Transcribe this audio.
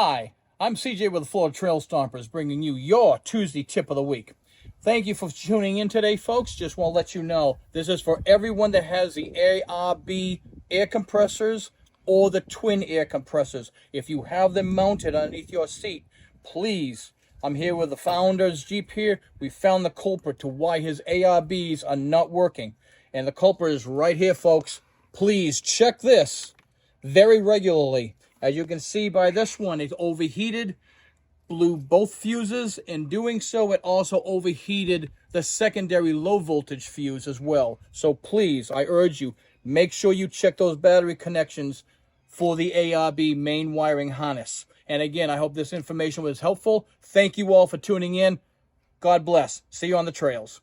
Hi, I'm CJ with the Florida Trail Stompers, bringing you your Tuesday tip of the week. Thank you for tuning in today, folks. Just want to let you know, this is for everyone that has the ARB air compressors or the twin air compressors. If you have them mounted underneath your seat, please, I'm here with the founder's Jeep here. We found the culprit to why his ARBs are not working. And the culprit is right here, folks. Please check this very regularly. As you can see by this one, it overheated, blew both fuses. In doing so, it also overheated the secondary low voltage fuse as well. So please, I urge you, make sure you check those battery connections for the ARB main wiring harness. And again, I hope this information was helpful. Thank you all for tuning in. God bless. See you on the trails.